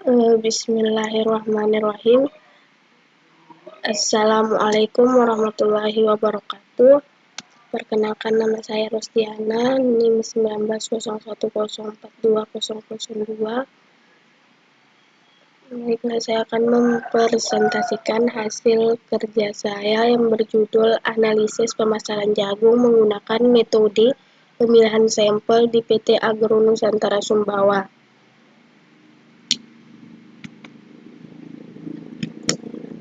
Bismillahirrahmanirrahim. Assalamualaikum warahmatullahi wabarakatuh. Perkenalkan, nama saya Rostiana, NIM 1901042002. Baiklah, saya akan mempresentasikan hasil kerja saya yang berjudul Analisis Pemasaran Jagung menggunakan metode pemilihan sampel di PT Agro Nusantara Sumbawa.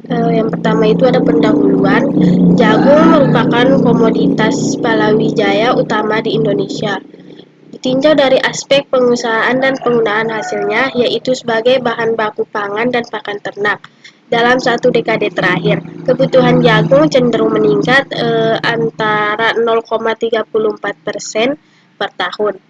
Yang pertama itu ada pendahuluan. Jagung merupakan komoditas palawija utama di Indonesia. Ditinjau dari aspek pengusahaan dan penggunaan hasilnya, yaitu sebagai bahan baku pangan dan pakan ternak. Dalam satu dekade terakhir, kebutuhan jagung cenderung meningkat antara 0,34% per tahun.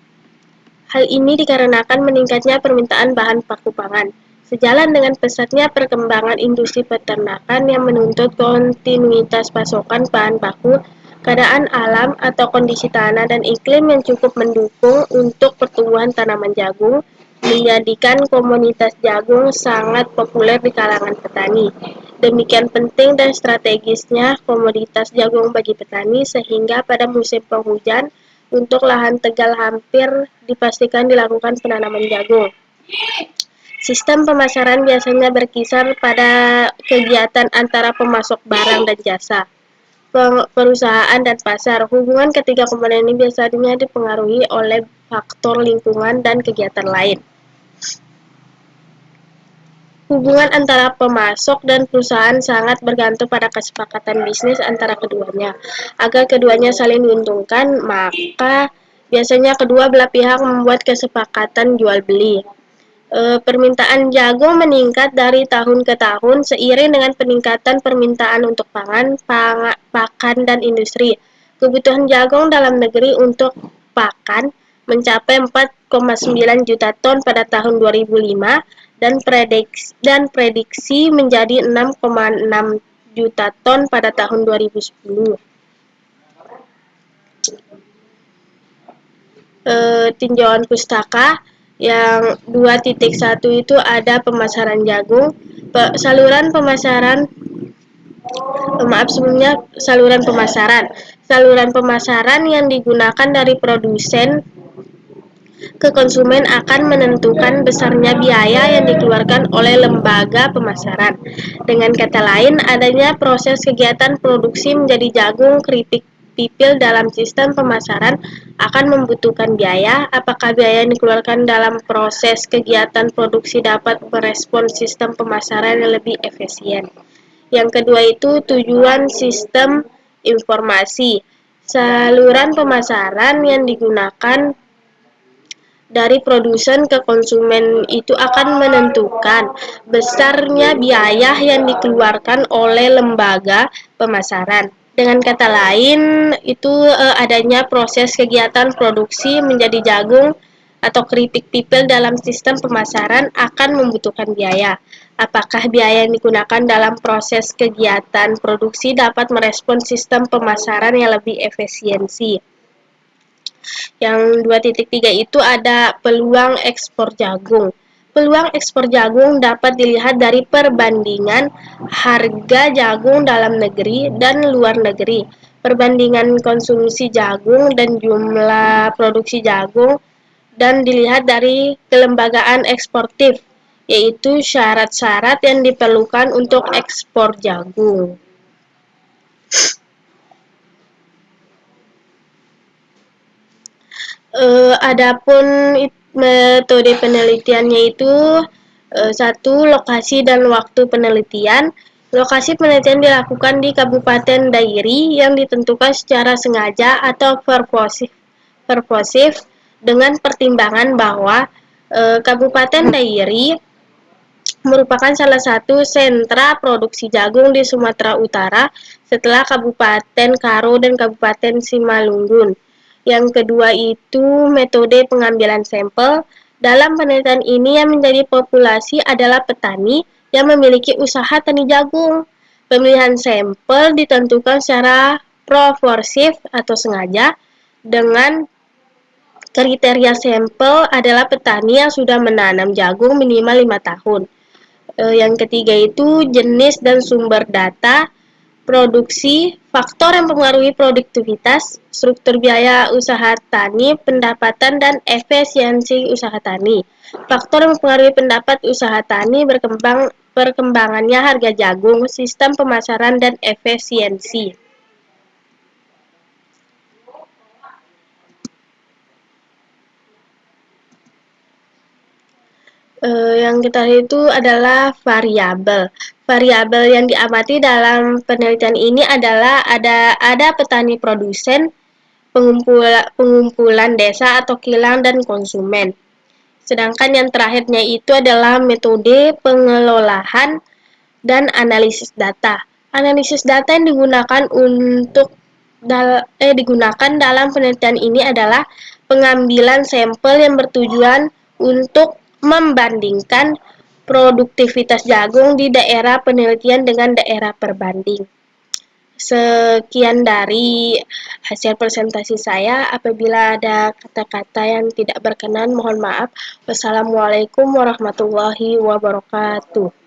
Hal ini dikarenakan meningkatnya permintaan bahan baku pangan, sejalan dengan pesatnya perkembangan industri peternakan yang menuntut kontinuitas pasokan bahan baku. Keadaan alam atau kondisi tanah dan iklim yang cukup mendukung untuk pertumbuhan tanaman jagung menjadikan komoditas jagung sangat populer di kalangan petani. Demikian penting dan strategisnya komoditas jagung bagi petani sehingga pada musim penghujan untuk lahan tegal hampir dipastikan dilakukan penanaman jagung. Sistem pemasaran biasanya berkisar pada kegiatan antara pemasok barang dan jasa, perusahaan dan pasar. Hubungan ketiga komponen ini biasanya dipengaruhi oleh faktor lingkungan dan kegiatan lain. Hubungan antara pemasok dan perusahaan sangat bergantung pada kesepakatan bisnis antara keduanya. Agar keduanya saling menguntungkan, maka biasanya kedua belah pihak membuat kesepakatan jual beli. Permintaan jagung meningkat dari tahun ke tahun seiring dengan peningkatan permintaan untuk pangan, pakan, dan industri. Kebutuhan jagung dalam negeri untuk pakan mencapai 4,9 juta ton pada tahun 2005 dan prediksi menjadi 6,6 juta ton pada tahun 2010. Tinjauan pustaka yang 2.1 itu ada pemasaran jagung, saluran pemasaran Saluran pemasaran yang digunakan dari produsen ke konsumen akan menentukan besarnya biaya yang dikeluarkan oleh lembaga pemasaran. Dengan kata lain, adanya proses kegiatan produksi menjadi jagung, keripik, pipil dalam sistem pemasaran akan membutuhkan biaya. Apakah biaya yang dikeluarkan dalam proses kegiatan produksi dapat merespon sistem pemasaran yang lebih efisien? Yang kedua itu tujuan sistem informasi. Saluran pemasaran yang digunakan dari produsen ke konsumen itu akan menentukan besarnya biaya yang dikeluarkan oleh lembaga pemasaran. Dengan kata lain, itu adanya proses kegiatan produksi menjadi jagung atau keripik pipil dalam sistem pemasaran akan membutuhkan biaya. Apakah biaya yang digunakan dalam proses kegiatan produksi dapat merespon sistem pemasaran yang lebih efisiensi? Yang 2.3 itu ada peluang ekspor jagung. Peluang ekspor jagung dapat dilihat dari perbandingan harga jagung dalam negeri dan luar negeri, perbandingan konsumsi jagung dan jumlah produksi jagung, dan dilihat dari kelembagaan eksportif, yaitu syarat-syarat yang diperlukan untuk ekspor jagung. Adapun metode penelitiannya itu satu, lokasi dan waktu penelitian. Lokasi penelitian dilakukan di Kabupaten Dairi yang ditentukan secara sengaja atau purposif dengan pertimbangan bahwa Kabupaten Dairi merupakan salah satu sentra produksi jagung di Sumatera Utara setelah Kabupaten Karo dan Kabupaten Simalungun. Yang kedua itu metode pengambilan sampel. Dalam penelitian ini yang menjadi populasi adalah petani yang memiliki usaha tani jagung. Pemilihan sampel ditentukan secara proporsif atau sengaja dengan Kriteria sampel adalah petani yang sudah menanam jagung minimal 5 tahun. Yang ketiga itu jenis dan sumber data, produksi, faktor yang mempengaruhi produktivitas, struktur biaya usaha tani, pendapatan dan efisiensi usaha tani. Faktor yang mempengaruhi pendapat usaha tani perkembangannya harga jagung, sistem pemasaran dan efisiensi. Yang kita lihat itu adalah variabel. Variabel yang diamati dalam penelitian ini adalah ada petani produsen, pengumpulan desa atau kilang dan konsumen. Sedangkan yang terakhirnya itu adalah metode pengelolaan dan analisis data. Analisis data yang digunakan dalam penelitian ini adalah pengambilan sampel yang bertujuan untuk membandingkan produktivitas jagung di daerah penelitian dengan daerah perbanding. Sekian dari hasil presentasi saya. Apabila ada kata-kata yang tidak berkenan, mohon maaf. Wassalamualaikum warahmatullahi wabarakatuh.